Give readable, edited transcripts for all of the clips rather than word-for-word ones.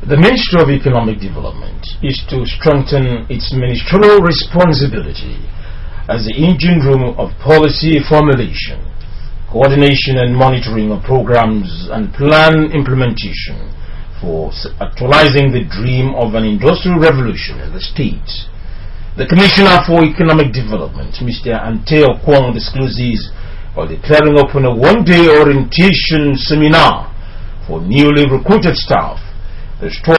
The Ministry of Economic Development is to strengthen its ministerial responsibility as the engine room of policy formulation, coordination and monitoring of programs and plan implementation for actualizing the dream of an industrial revolution in the state. The Commissioner for Economic Development, Mr. Ante Okwong, discloses while declaring open a one-day orientation seminar for newly recruited staff. The story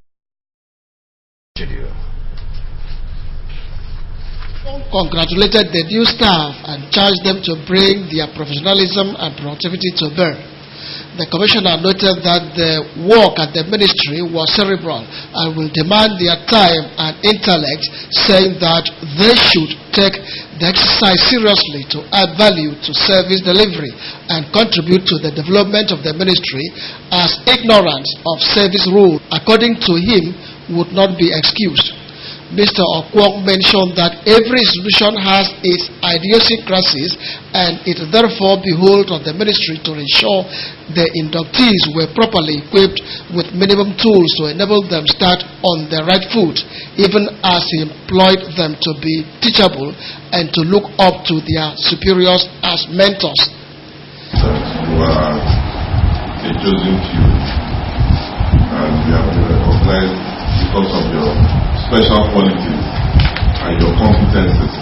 congratulated the new staff and charged them to bring their professionalism and productivity to bear. The Commissioner noted that the work at the ministry was cerebral and will demand their time and intellect, saying that they should take the exercise seriously to add value to service delivery and contribute to the development of the ministry, as ignorance of service rule, according to him, would not be excused. Mr. Okwong mentioned that every institution has its idiosyncrasies, and it therefore behoved on the ministry to ensure the inductees were properly equipped with minimum tools to enable them start on the right foot, even as he employed them to be teachable and to look up to their superiors as mentors. You are a chosen few, and we have been recognized because of your special qualities and your competences,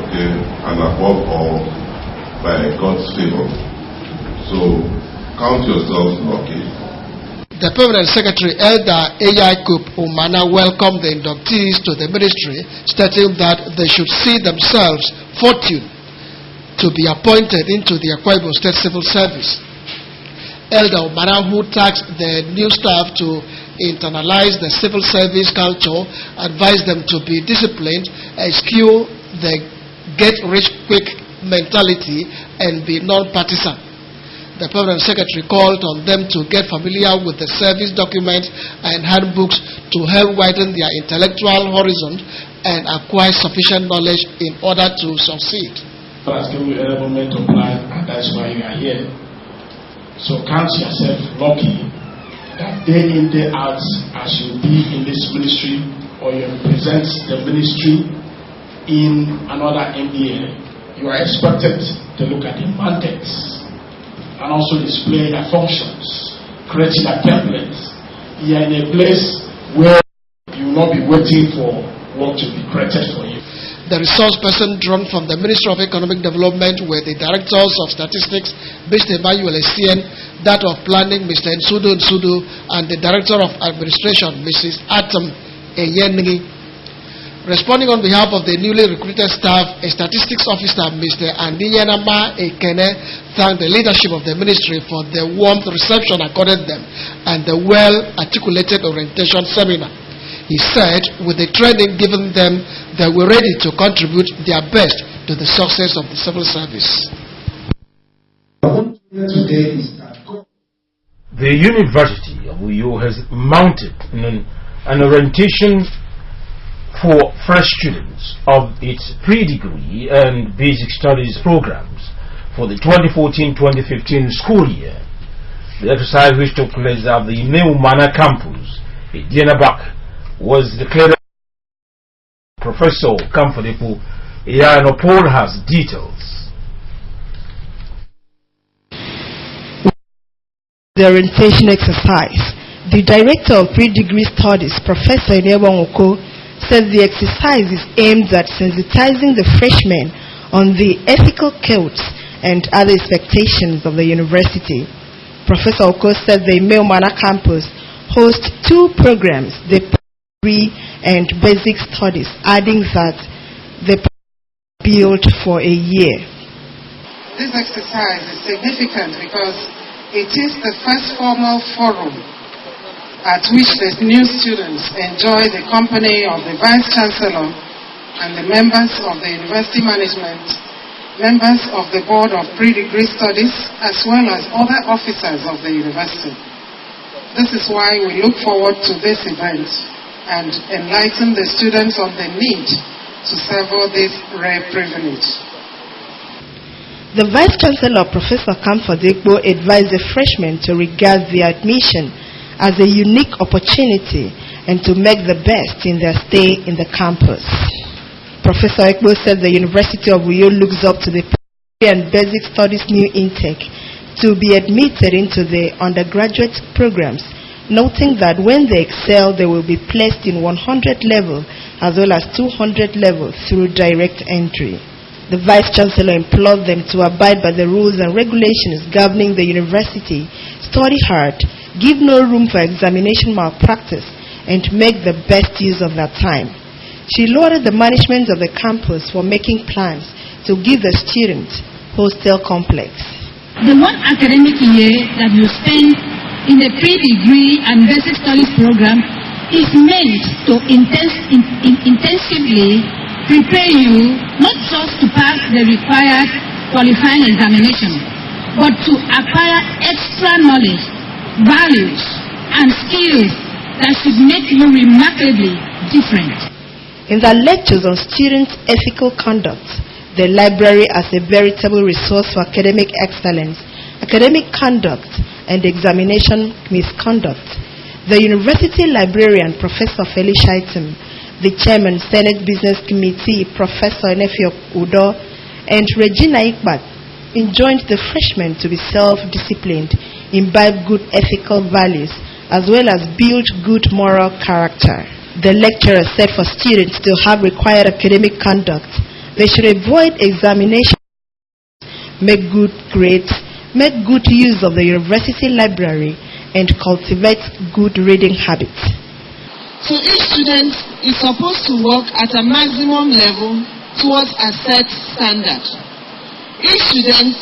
okay, and above all, by God's favor. So, count yourselves lucky. The Permanent Secretary, Elder Eyakup Umana, welcomed the inductees to the ministry, stating that they should see themselves fortunate to be appointed into the Akwa Ibom State Civil Service. Elder Umana, who tasked the new staff to internalize the civil service culture, advised them to be disciplined, eschew the get-rich-quick mentality, and be non-partisan. The Permanent Secretary called on them to get familiar with the service documents and handbooks to help widen their intellectual horizon and acquire sufficient knowledge in order to succeed. That's given you enablement to plan, and that's why you are here. So count yourself lucky that day in, day out, as you be in this ministry or you represent the ministry in another MBA, you are expected to look at the mandates and also display their functions, creating a template. You are in a place where you will not be waiting for work to be created for you. The resource person drawn from the Ministry of Economic Development were the Directors of Statistics, Mr. Emmanuel Essien, that of Planning, Mr. Nsudu Nsudu, and the Director of Administration, Mrs. Atom Eyengi. Responding on behalf of the newly recruited staff, a Statistics Officer, Mr. Andiyanama Ekene, thanked the leadership of the ministry for the warm reception accorded them and the well-articulated orientation seminar. He said, with the training given them, they were ready to contribute their best to the success of the civil service. The University of Uyo has mounted an orientation for fresh students of its pre-degree and basic studies programs for the 2014-2015 school year. The exercise, which took place at the New Mana campus in Dienabak, was declared. Professor Kamfodepo Iyanopol has details. The orientation exercise. The Director of Pre-Degree Studies, Professor Enebong Oko, said the exercise is aimed at sensitizing the freshmen on the ethical codes and other expectations of the university. Professor Oko said the Meomana campus hosts two programs, the pre and basic studies, adding that the built for a year. This exercise is significant because it is the first formal forum at which the new students enjoy the company of the Vice Chancellor and the members of the University Management, members of the Board of Pre-Degree Studies, as well as other officers of the university. This is why we look forward to this event and enlighten the students on the need to savour this rare privilege. The Vice Chancellor, Professor Kamfodepo, advised the freshmen to regard their admission as a unique opportunity and to make the best in their stay in the campus. Professor Ekpo said the University of Uyo looks up to the primary and basic studies new intake to be admitted into the undergraduate programs, noting that when they excel, they will be placed in 100 level as well as 200 level through direct entry. The Vice Chancellor implored them to abide by the rules and regulations governing the university, study hard, give no room for examination malpractice, and make the best use of their time. She lauded the management of the campus for making plans to give the students hostel complex. The one academic year that you spend in the pre-degree and basic studies program is meant to intensively prepare you not just to pass the required qualifying examination, but to acquire extra knowledge, values, and skills that should make you remarkably different. In their lectures on students' ethical conduct, the library as a veritable resource for academic excellence, academic conduct, and examination misconduct, the university librarian, Professor Felicia Item, the chairman, Senate Business Committee, Professor Nefio Udo, and Regina Ikbat enjoined the freshmen to be self-disciplined, imbibe good ethical values, as well as build good moral character. The lecturer said for students to have required academic conduct, they should avoid examinations, make good grades, make good use of the university library, and cultivate good reading habits. So each student is supposed to work at a maximum level towards a set standard. Each student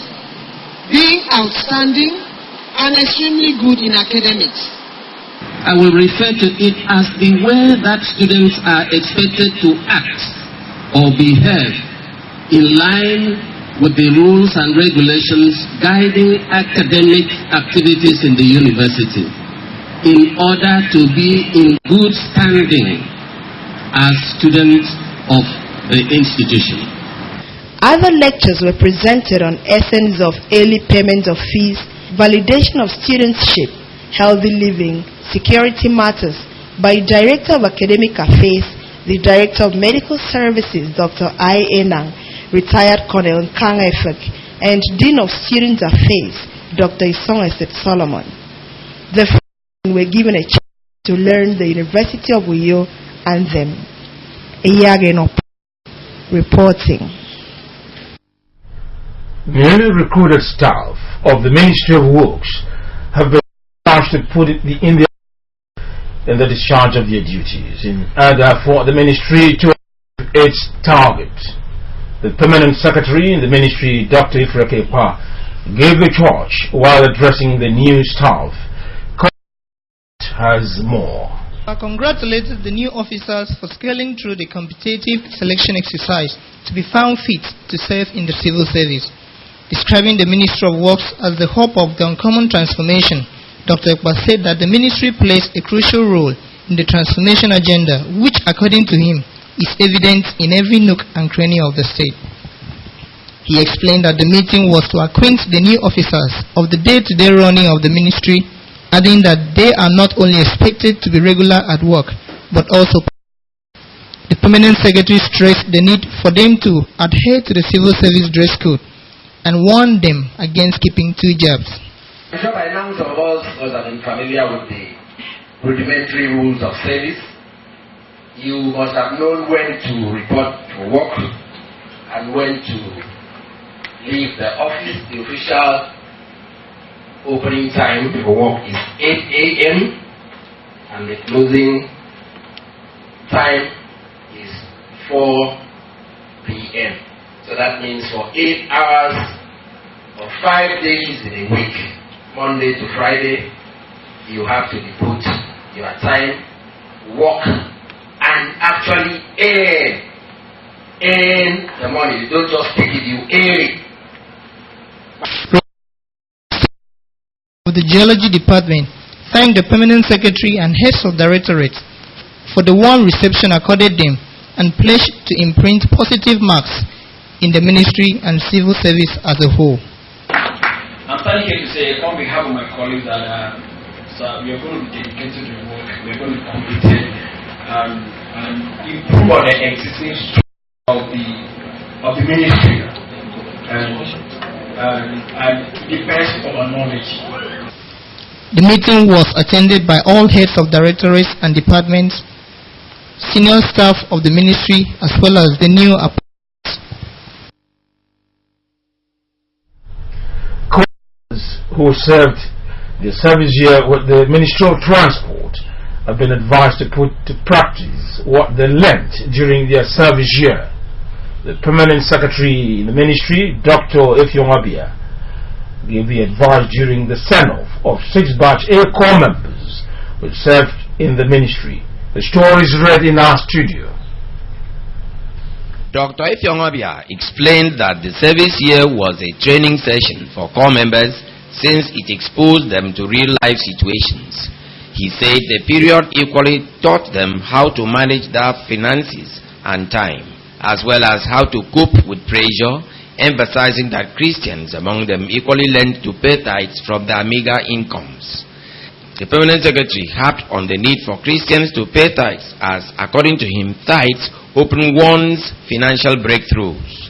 being outstanding and extremely good in academics. I will refer to it as the way that students are expected to act or behave in line with the rules and regulations guiding academic activities in the university in order to be in good standing as students of the institution. Other lectures were presented on essence of early payment of fees, validation of studentship, healthy living, security matters by Director of Academic Affairs, the Director of Medical Services, Dr. I. Enang, retired Colonel Kang Efek, and Dean of Student Affairs, Dr. Isong Eset Solomon. The freshmen were given a chance to learn the University of Uyo and them. Iyageno reporting. Newly recruited staff of the Ministry of Works have been charged to put in the discharge of their duties in order for the ministry to achieve its target. The Permanent Secretary in the Ministry, Dr. Ifreke Pa, gave the charge while addressing the new staff. Has more. I congratulated the new officers for scaling through the competitive selection exercise to be found fit to serve in the civil service. Describing the Ministry of Works as the hope of the uncommon transformation, Dr. Ekpa said that the ministry plays a crucial role in the transformation agenda, which, according to him, is evident in every nook and cranny of the state. He explained that the meeting was to acquaint the new officers of the day-to-day running of the ministry, adding that they are not only expected to be regular at work, but also the Permanent Secretary stressed the need for them to adhere to the civil service dress code and warned them against keeping two jobs. I'm sure by now some of us are familiar with the rudimentary rules of service. You must have known when to report for work and when to leave the office. The official opening time for work is 8 a.m. and the closing time is 4 p.m. So that means for 8 hours or 5 days in a week, Monday to Friday, you have to devote your time, work, and actually earn the money. You don't just take it, you earn it. The Geology Department thanked the Permanent Secretary and heads of directorates for the warm reception accorded them and pledged to imprint positive marks in the ministry and civil service as a whole. I'm standing here to say, on behalf of my colleagues, that So we are going to be dedicated to the work. We are going to be committed and improve on the existing structure of the ministry and the best of our knowledge. The meeting was attended by all heads of directorates and departments, senior staff of the ministry, as well as the new appointments. Who served the service year with the Ministry of Transport have been advised to put to practice what they learnt during their service year. The Permanent Secretary in the Ministry, Dr. Ifyong-Abia, gave the advice during the send-off of 6 Batch A Corps members who served in the Ministry. The story is read in our studio. Dr. Ifyong-Abia explained that the service year was a training session for Corps members since it exposed them to real-life situations. He said the period equally taught them how to manage their finances and time, as well as how to cope with pressure, emphasizing that Christians among them equally learned to pay tithes from their meager incomes. The Permanent Secretary harped on the need for Christians to pay tithes as, according to him, tithes open one's financial breakthroughs.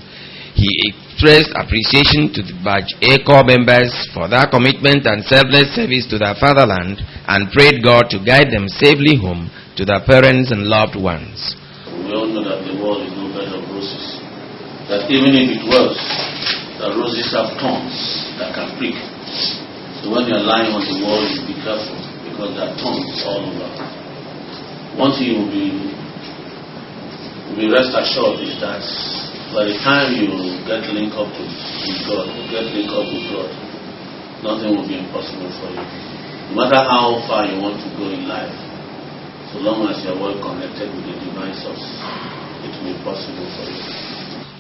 He expressed appreciation to the Batch A Corps members for their commitment and selfless service to their fatherland and prayed God to guide them safely home to their parents and loved ones. We all know that the world is no bed of roses. That even if it was, the roses have thorns that can prick. So when you're lying on the wall, you be careful because there are thorns all over. One thing you will be rest assured is that by the time you get linked up with God, nothing will be impossible for you. No matter how far you want to go in life, so long as you are well connected with the divine source, it will be possible for you.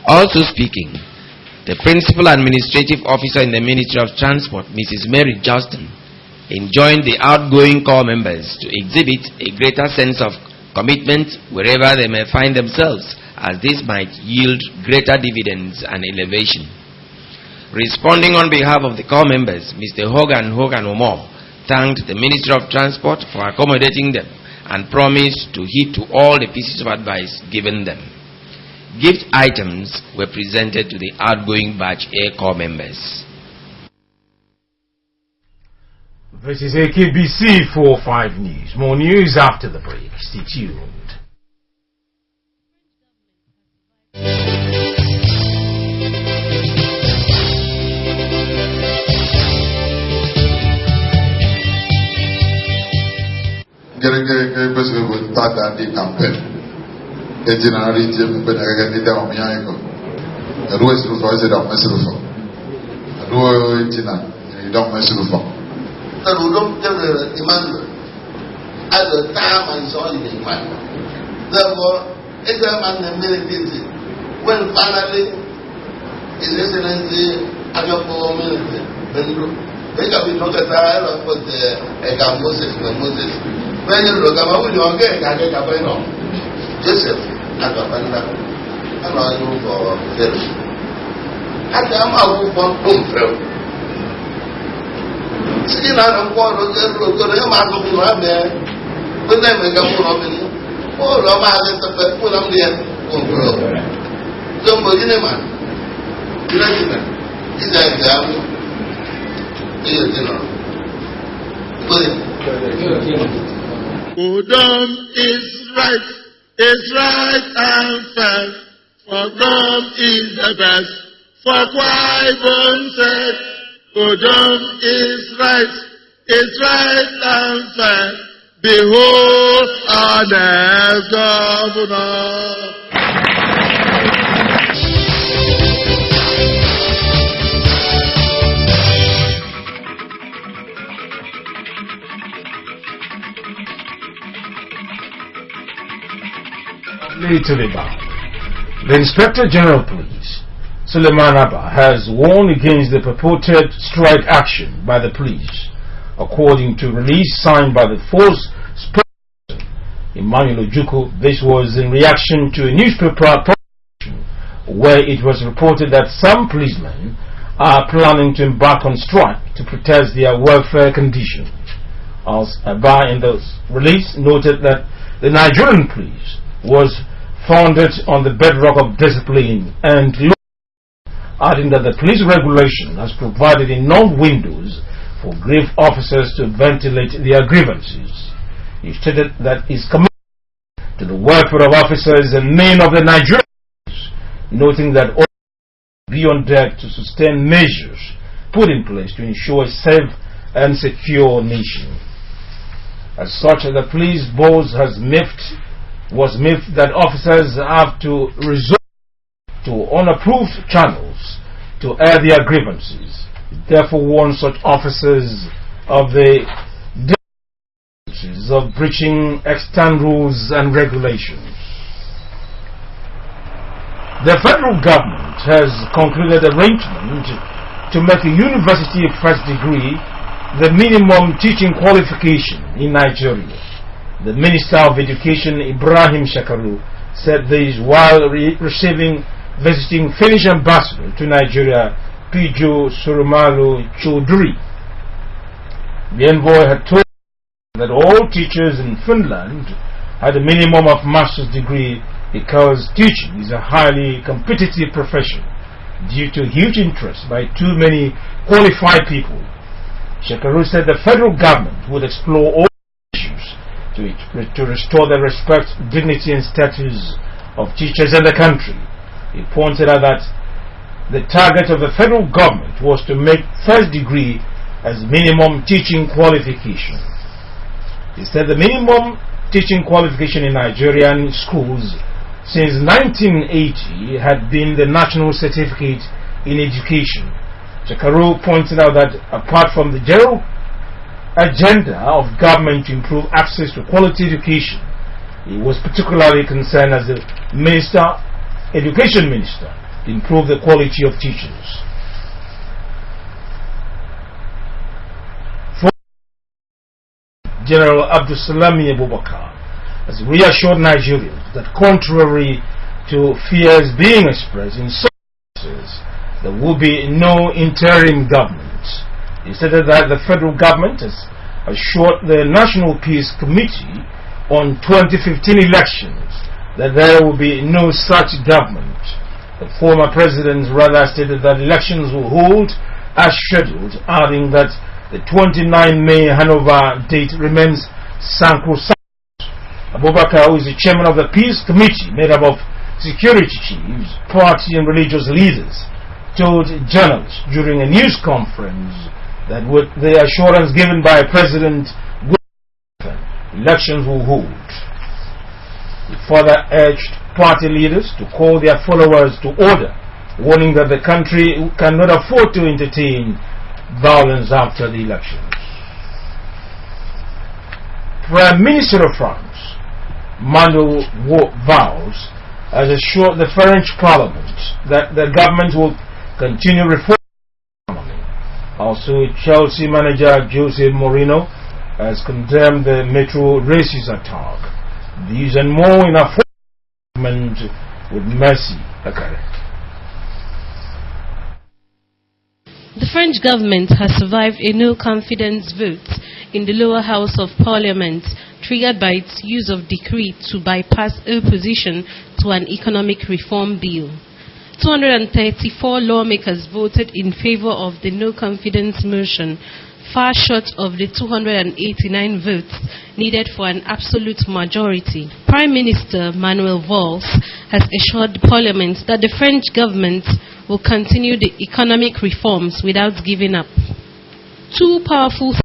Also speaking, the Principal Administrative Officer in the Ministry of Transport, Mrs. Mary Justin, enjoined the outgoing Corps members to exhibit a greater sense of commitment wherever they may find themselves, as this might yield greater dividends and elevation. Responding on behalf of the Corps members, Mr. Hogan Omo thanked the Ministry of Transport for accommodating them and promised to heed to all the pieces of advice given them. Gift items were presented to the outgoing Batch A Corps members. This is AKBC 45 News. More news after the break. Stay tuned. That we don't tell the Emmanuel at the time I saw in the Emmanuel. Therefore, it's a man military. When finally His Excellency Ajopo Military, they can be looked at with the Moses. When you look at what you get, I get a point on Joseph and Abanda. I'm not looking for Pharaoh. At the amount of one Pharaoh. Sitting on a quarter of the road, I'm not looking at there. But then we come up in all of my little put on there. Don't put in a man. Is that example? Udom is right and fair. For God is the best. For Qui-Bone said, Udom is right and fair. Behold our next governor. To the bar. The Inspector General of Police, Suleiman Abba, has warned against the purported strike action by the police. According to release signed by the force spokesperson, Emmanuel Ojukwu, this was in reaction to a newspaper publication where it was reported that some policemen are planning to embark on strike to protest their welfare condition. Al-Sabah in the release noted that the Nigerian police was founded on the bedrock of discipline and law, adding that the police regulation has provided enough windows for grave officers to ventilate their grievances. He stated that his commitment to the welfare of officers and men of the Nigerian police, noting that all be on deck to sustain measures put in place to ensure a safe and secure nation. As such, the police board was miffed that officers have to resort to unapproved channels to air their grievances. It therefore warns such officers of the dangers of breaching extant rules and regulations. The federal government has concluded arrangement to make a university first degree the minimum teaching qualification in Nigeria. The Minister of Education, Ibrahim Shekaru, said this while visiting Finnish ambassador to Nigeria, Pijo Surumalu Chaudhuri. The envoy had told that all teachers in Finland had a minimum of master's degree because teaching is a highly competitive profession due to huge interest by too many qualified people. Shekaru said the federal government would explore all issues to restore the respect, dignity and status of teachers in the country. He pointed out that the target of the federal government was to make first degree as minimum teaching qualification. He said the minimum teaching qualification in Nigerian schools since 1980 had been the National Certificate in Education. Shekaru pointed out that apart from the general agenda of government to improve access to quality education, he was particularly concerned as the Education Minister to improve the quality of teachers. General Abdulsalami Abubakar has reassured Nigerians that contrary to fears being expressed in some places, there will be no interim government. He said that the federal government has assured the National Peace Committee on 2015 elections that there will be no such government. The former president rather stated that elections will hold as scheduled, adding that the 29 May handover date remains sacrosanct. Abubakar, who is the chairman of the Peace Committee made up of security chiefs, party and religious leaders, told journalists during a news conference that with the assurance given by President Wilson, elections will hold. He further urged party leaders to call their followers to order, warning that the country cannot afford to entertain violence after the elections. Prime Minister of France, Manuel Valls, has assured the French Parliament that the government will continue reforming the economy. Also, Chelsea manager Jose Mourinho has condemned the Metro Races attack. These and more in our segment with Mercy Akare. The French government has survived a no-confidence vote in the lower house of parliament, triggered by its use of decree to bypass opposition to an economic reform bill. 234 lawmakers voted in favor of the no-confidence motion, far short of the 289 votes needed for an absolute majority. Prime Minister Manuel Valls has assured Parliament that the French government will continue the economic reforms without giving up. Two powerful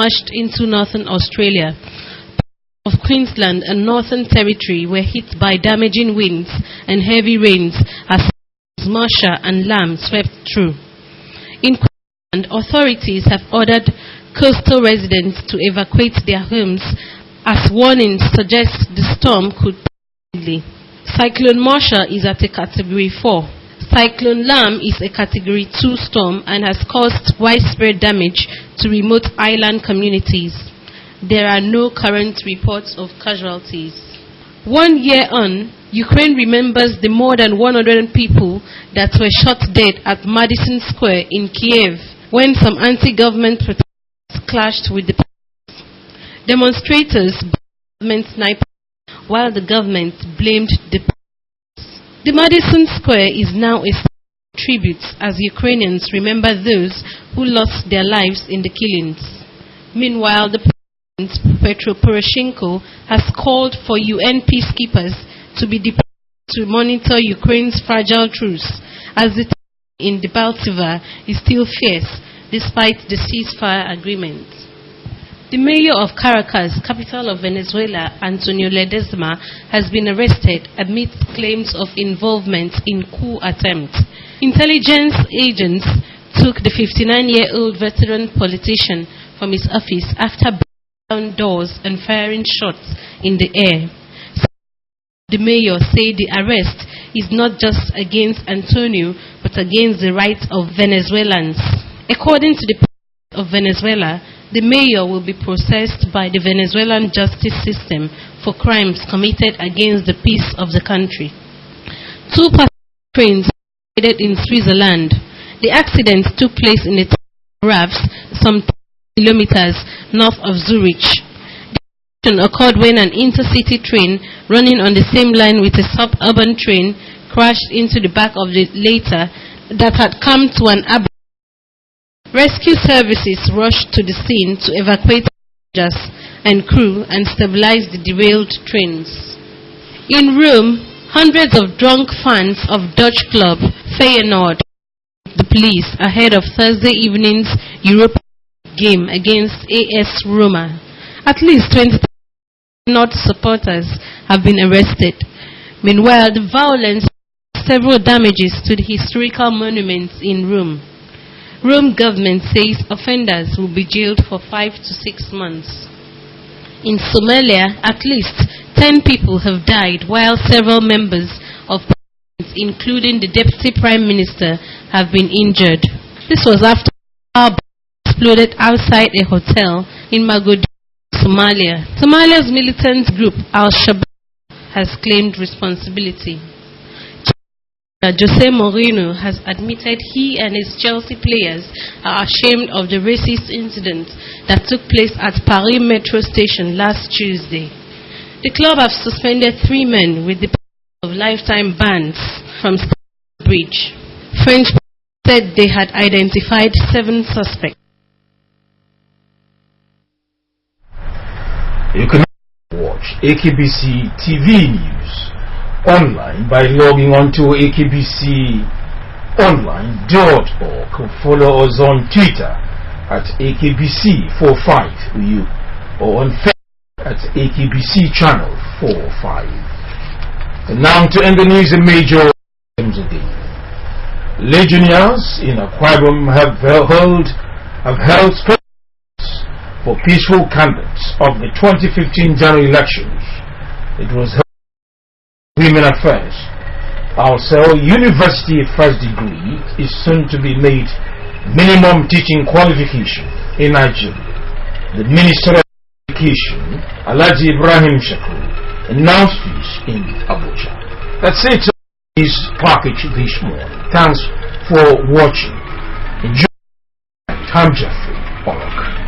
marched into northern Australia. Of Queensland and Northern Territory were hit by damaging winds and heavy rains as Marsha and Lam swept through. In Queensland, authorities have ordered coastal residents to evacuate their homes as warnings suggest the storm could possibly. Cyclone Marsha is at a Category 4. Cyclone Lam is a Category 2 storm and has caused widespread damage to remote island communities. There are no current reports of casualties. 1 year on, Ukraine remembers the more than 100 people that were shot dead at Madison Square in Kiev when some anti-government protesters clashed with the Demonstrators blamed snipers while the government blamed the police. The Madison Square is now a tribute as Ukrainians remember those who lost their lives in the killings. Meanwhile, the president, Petro Poroshenko, has called for UN peacekeepers to be deployed to monitor Ukraine's fragile truce, as the tension in Debaltseve is still fierce despite the ceasefire agreement. The mayor of Caracas, capital of Venezuela, Antonio Ledesma, has been arrested amidst claims of involvement in coup attempt. Intelligence agents took the 59-year-old veteran politician from his office after breaking down doors and firing shots in the air. The mayor said the arrest is not just against Antonio, but against the rights of Venezuelans. According to the President of Venezuela, the mayor will be processed by the Venezuelan justice system for crimes committed against the peace of the country. 2 passenger trains collided in Switzerland. The accident took place in the Rafts, some 10 kilometers north of Zurich. The accident occurred when an intercity train running on the same line with a suburban train crashed into the back of the latter that had come to an abrupt. Rescue services rushed to the scene to evacuate passengers and crew and stabilize the derailed trains. In Rome, hundreds of drunk fans of Dutch club Feyenoord the police ahead of Thursday evening's Europa game against AS Roma. At least 20 Feyenoord supporters have been arrested. Meanwhile, the violence caused several damages to the historical monuments in Rome. Rome government says offenders will be jailed for 5 to 6 months. In Somalia, at least 10 people have died while several members of parliament, including the deputy prime minister, have been injured. This was after a bomb exploded outside a hotel in Mogadishu, Somalia. Somalia's militant group Al-Shabaab has claimed responsibility. Jose Mourinho has admitted he and his Chelsea players are ashamed of the racist incident that took place at Paris Metro Station last Tuesday. The club have suspended 3 men with the penalty of lifetime bans from Stamford Bridge. French said they had identified 7 suspects. You can watch AKBC TV News online by logging on to akbconline.org. Follow us on Twitter at AKBC45U or on Facebook at AKBC Channel 45. And now to end the news, the major items of the day. Legionnaires in Akwa Ibom have held speeches for peaceful candidates of the 2015 general elections. It was held Women Affairs. Also, university first degree is soon to be made minimum teaching qualification in Nigeria. The Minister of Education, Alhaji Ibrahim Shakur, announced this in Abuja. That's it. This package this morning. Thanks for watching. Enjoy. I'm Jeffrey Orok.